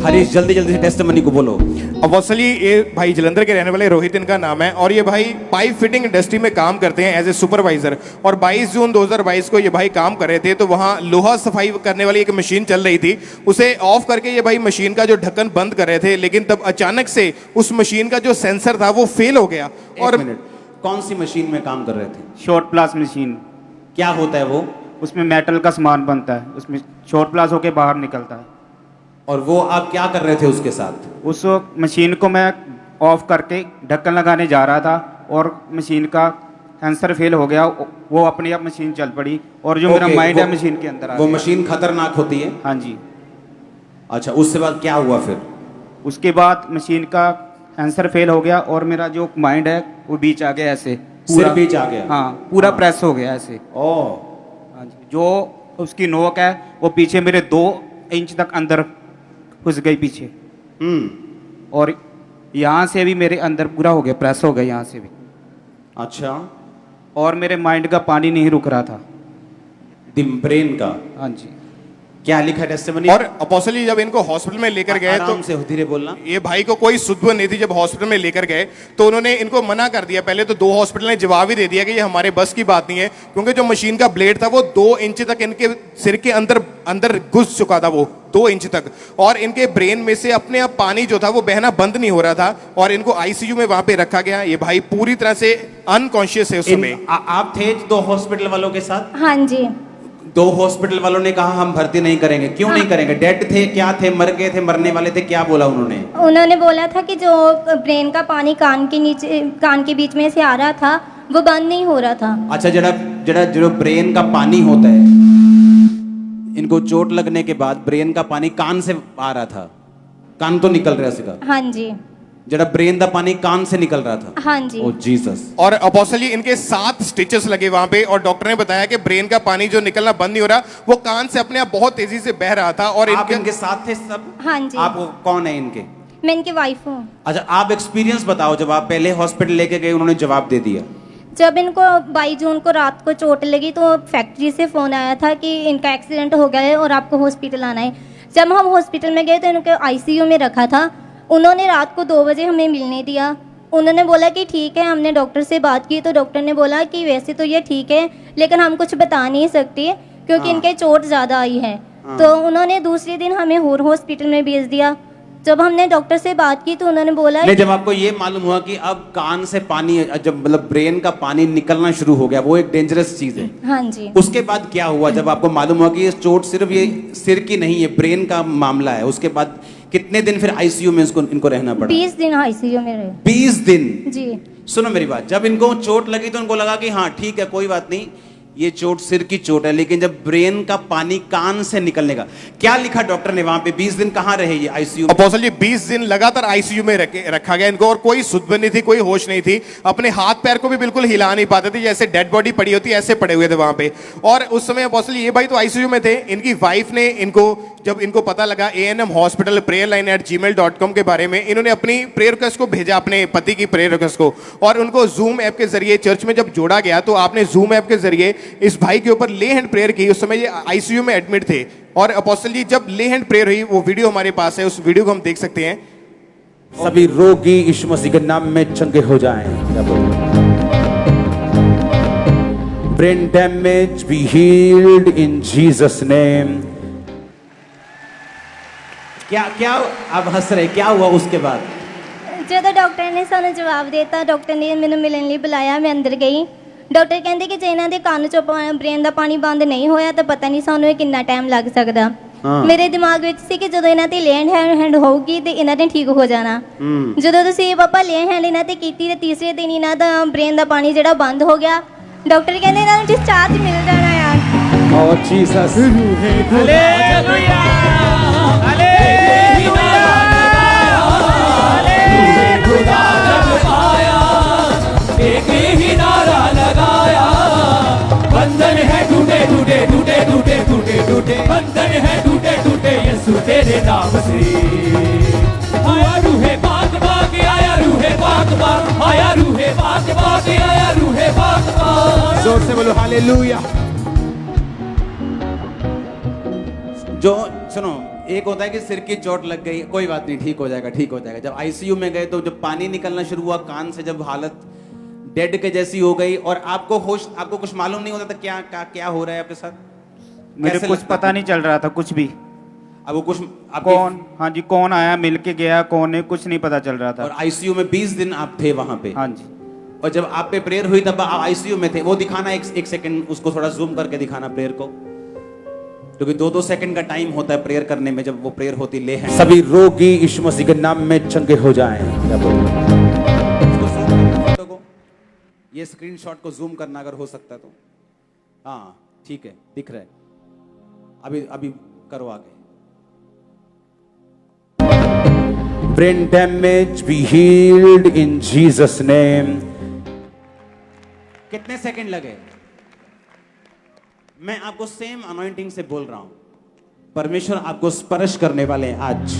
हरीश जल्दी जल्दी से टेस्टिमनी को बोलो। अब असली ये भाई जलंधर के रहने वाले रोहित इनका नाम है और ये भाई पाइप फिटिंग इंडस्ट्री में काम करते हैं एज ए सुपरवाइजर। और 22 जून 2022 को ये भाई काम कर रहे थे तो वहाँ लोहा सफाई करने वाली एक मशीन चल रही थी, उसे ऑफ करके ये भाई मशीन का जो ढक्कन बंद कर रहे थे, लेकिन तब अचानक से उस मशीन का जो सेंसर था वो फेल हो गया। और और मिनट, कौन सी मशीन में काम कर रहे थे? शॉर्ट प्लास मशीन। क्या होता है वो? उसमें मेटल का सामान बनता है, उसमें शॉर्ट प्लास होके बाहर निकलता है। और वो आप क्या कर रहे थे उसके साथ? उस मशीन को मैं ऑफ करके ढक्कन लगाने जा रहा था और मशीन का सेंसर फेल हो गया, वो अपनी आप मशीन चल पड़ी और जो मेरा ओके, माइंड वो- है मशीन के अंदर आ वो गया। मशीन खतरनाक होती है? हाँ जी। अच्छा, उसके बाद क्या हुआ फिर? उसके बाद मशीन का सेंसर फेल हो गया और मेरा जो माइंड है वो बीच आ गया ऐसे सिर बीच आ गया? हाँ, पूरा हाँ। प्रेस हो गया ऐसे। ओह, हाँ जी। जो उसकी नोक है वो पीछे मेरे 2 इंच तक अंदर घुस गई पीछे, और यहाँ से भी मेरे अंदर पूरा हो गया, प्रेस हो गया यहाँ से भी। अच्छा। और मेरे माइंड का पानी नहीं रुक रहा था। ब्रेन का? हाँ जी। क्या लिखा है टेस्टिमनी? और अपोस्टली जब इनको हॉस्पिटल में लेकर गए तो आराम से धीरे बोलना। ये भाई को कोई सुध नहीं थी। जब हॉस्पिटल में लेकर गए तो उन्होंने इनको मना कर दिया। पहले तो 2 हॉस्पिटल ने जवाब ही दे दिया कि ये हमारे बस की बात नहीं है, क्योंकि जो मशीन का ब्लेड था वो 2 इंच तक इनके सिर के अंदर अंदर घुस चुका था, वो 2 इंच तक। और इनके ब्रेन में से अपने आप पानी जो था वो बहना बंद नहीं हो रहा था और इनको आईसीयू में वहां पे रखा गया। ये भाई पूरी तरह से अनकॉन्शियस है उस समय। आप थे 2 हॉस्पिटल वालों के साथ? हाँ जी। 2 हॉस्पिटल वालों ने कहा हम भर्ती नहीं करेंगे, क्यों नहीं करेंगे? डेड थे, क्या थे, मर गए थे, मरने वाले थे, क्या बोला उन्होंने? उन्होंने बोला था कि जो ब्रेन का पानी कान के नीचे, कान के बीच में से आ रहा था वो बंद नहीं हो रहा था। अच्छा, जरा जरा जो ब्रेन का पानी होता है, इनको चोट लगने के बाद ब्रेन का पानी कान से आ रहा था, कान तो निकल रहा सीधा। हाँ जी। जरा ब्रेन का पानी कान से निकल रहा था। हाँ जी। ओ जीसस। और अपोस्टली इनके 7 स्टिचेस लगे वहां पे और डॉक्टर ने बताया कि ब्रेन का पानी जो निकलना बंद नहीं हो रहा, वो कान से अपने आप बहुत तेजी से बह रहा था। और आप इनके साथ थे सब? हाँ जी। आप कौन है इनके? मैं इनकी वाइफ हूँ। अच्छा, आप एक्सपीरियंस बताओ, जब आप पहले हॉस्पिटल लेके गए उन्होंने जवाब दे दिया। जब इनको 22 जून को रात को चोट लगी तो फैक्ट्री से फ़ोन आया था कि इनका एक्सीडेंट हो गया है और आपको हॉस्पिटल आना है। जब हम हॉस्पिटल में गए तो इनको आईसीयू में रखा था। उन्होंने रात को 2 बजे हमें मिलने दिया। उन्होंने बोला कि ठीक है, हमने डॉक्टर से बात की तो डॉक्टर ने बोला कि वैसे तो ये ठीक है लेकिन हम कुछ बता नहीं सकते क्योंकि इनके चोट ज़्यादा आई है। तो उन्होंने दूसरे दिन हमें होर हॉस्पिटल में भेज दिया। जब हमने डॉक्टर से बात की तो उन्होंने बोला नहीं, जब आपको ये मालूम हुआ कि अब कान से पानी, जब मतलब ब्रेन का पानी निकलना शुरू हो गया, वो एक डेंजरस चीज है। हाँ जी। उसके बाद क्या हुआ जब आपको मालूम हुआ कि ये चोट सिर्फ ये सिर की नहीं है, ब्रेन का मामला है? उसके बाद कितने दिन फिर आईसीयू में इनको रहना पड़ा? 20 दिन आईसीयू में रहे। 20 दिन? जी। सुनो मेरी बात, जब इनको चोट लगी तो इनको लगा कि हाँ ठीक है, कोई बात नहीं, ये चोट सिर की चोट है, लेकिन जब ब्रेन का पानी कान से निकलने का, क्या लिखा डॉक्टर ने वहां पे? 20 दिन कहाँ रहे ये आईसीयू? अपोस्टल जी 20 दिन लगातार आईसीयू में रखा गया इनको और कोई सुध नहीं थी, कोई होश नहीं थी। अपने हाथ पैर को भी बिल्कुल हिला नहीं पाते थे, जैसे डेड बॉडी पड़ी होती है ऐसे पड़े हुए थे वहां पे। और उस समय अपोस्टल ये भाई तो आईसीयू में थे। इनकी वाइफ ने जब इनको पता लगा ANM हॉस्पिटल prayerline@gmail.com के बारे में, इन्होंने अपनी प्रेयर रिक्वेस्ट को भेजा, अपने पति की प्रेयर रिक्वेस्ट को, और उनको जूम ऐप के जरिए चर्च में जब जोड़ा गया तो आपने जूम ऐप के जरिए इस भाई के ऊपर ले हैंड प्रेयर की। उस समय ये आईसीयू में एडमिट थे। और अपोस्टल जी जब ले हैंड प्रेयर हुई, वो वीडियो हमारे पास है, उस वीडियो को हम देख सकते हैं। सभी रोगी यीशु मसीह के नाम में चंगे हो जाएं। Brain damage be healed in Jesus name. क्या आप हंस रहे, क्या हुआ उसके बाद? ਜਦੋਂ ਡਾਕਟਰ ਨੇ ਸਾਨੂੰ ਜਵਾਬ ਦੇ ਦਿੱਤਾ, ਡਾਕਟਰ ਨੇ ਮੈਨੂੰ ਮਿਲਣ ਲਈ ਬੁਲਾਇਆ, ਮੈਂ ਅੰਦਰ ਗਈ। ਡਾਕਟਰ ਕਹਿੰਦੇ ਕਿ ਜੇ ਇਹਨਾਂ ਦੇ ਕੰਨ ਚੋਂ ਬ੍ਰੇਨ ਦਾ ਪਾਣੀ ਬੰਦ ਨਹੀਂ ਹੋਇਆ ਤਾਂ ਪਤਾ ਨਹੀਂ ਸਾਨੂੰ ਇਹ ਕਿੰਨਾ ਟਾਈਮ ਲੱਗ ਸਕਦਾ। ਮੇਰੇ ਦਿਮਾਗ ਵਿੱਚ ਸੀ ਕਿ ਜਦੋਂ ਇਹਨਾਂ ਤੇ ਲੈਂਡ ਹੈਂਡ ਹੋਊਗੀ ਤੇ ਇਹਨਾਂ ਨੇ ਠੀਕ ਹੋ ਜਾਣਾ। ਜਦੋਂ ਤੁਸੀਂ ਪਾਪਾ ਲੈਂਡ ਹੈਂਡ ਇਹਨਾਂ ਤੇ ਕੀਤੀ ਤੇ ਤੀਸਰੇ ਦਿਨ ਇਹਨਾਂ ਦਾ ਬ੍ਰੇਨ ਦਾ ਪਾਣੀ ਜਿਹੜਾ ਬੰਦ ਹੋ ਗਿਆ। ਡਾਕਟਰ ਕਹਿੰਦੇ ਇਹਨਾਂ ਨੂੰ ਡਿਸਚਾਰਜ ਮਿਲ ਜਾਣਾ ਯਾਰ। ਓ ਜੀਸਸ, हालेलुया खुदा जब आया, एक ही नारा लगाया, बंधन है टूटे टूटे टूटे टूटे टूटे टूटे, बंधन है टूटे टूटे यीशु तेरे नाम से। आया रूहे पाक पाक, आया रूहे पाक पाक, आया रूहे पाक पाक, आया रूहे पाक पाक। जोर से बोलो हालेलुया। जो सुनो, एक होता है कि सिर की चोट लग गई, कोई बात नहीं, ठीक हो जाएगा, ठीक हो जाएगा। जब आईसीयू में गए तो जब पानी निकलना शुरू हुआ कान से, जब हालत डेड के जैसी हो गई और आपको होश, आपको कुछ मालूम नहीं होता था क्या हो रहा है आपके साथ? मेरे कैसे कुछ लगता पता था? नहीं चल रहा था कुछ भी। अब वो कुछ कौन, हाँ जी, कौन आया मिल के गया, कौन नहीं, कुछ नहीं पता चल रहा और था। आईसीयू में 20 दिन आप थे वहां पे। हाँ जी। और जब आप पे प्रेयर हुई तब आप आईसीयू में थे। वो दिखाना एक सेकंड, उसको थोड़ा जूम करके दिखाना प्रेयर को, क्योंकि 2-2 सेकंड का टाइम होता है प्रेयर करने में। जब वो प्रेयर होती ले है, सभी रोगी यीशु मसीह के नाम में चंगे हो जाएं। क्या बोल रहे हैं? इसको zoom करना फोटो को, ये स्क्रीनशॉट को जूम करना अगर हो सकता है तो। हाँ ठीक है, दिख रहा है। अभी करो आगे। Brain damage be healed in Jesus name. कितने सेकंड लगे? मैं आपको सेम अनॉइंटिंग से बोल रहा हूं, परमेश्वर आपको स्पर्श करने वाले हैं आज।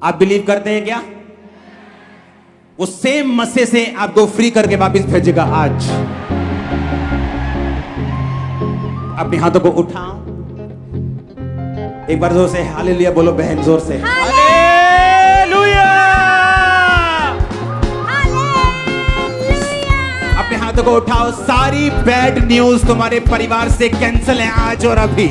आप बिलीव करते हैं क्या? वो सेम मस्से से आपको फ्री करके वापस भेजेगा आज। अपने हाथों को उठाओ, एक बार जोर से हालेलुया बोलो बहन, जोर से हालेलुया। अपने हाथों को उठाओ। सारी बैड न्यूज तुम्हारे परिवार से कैंसिल है आज और अभी।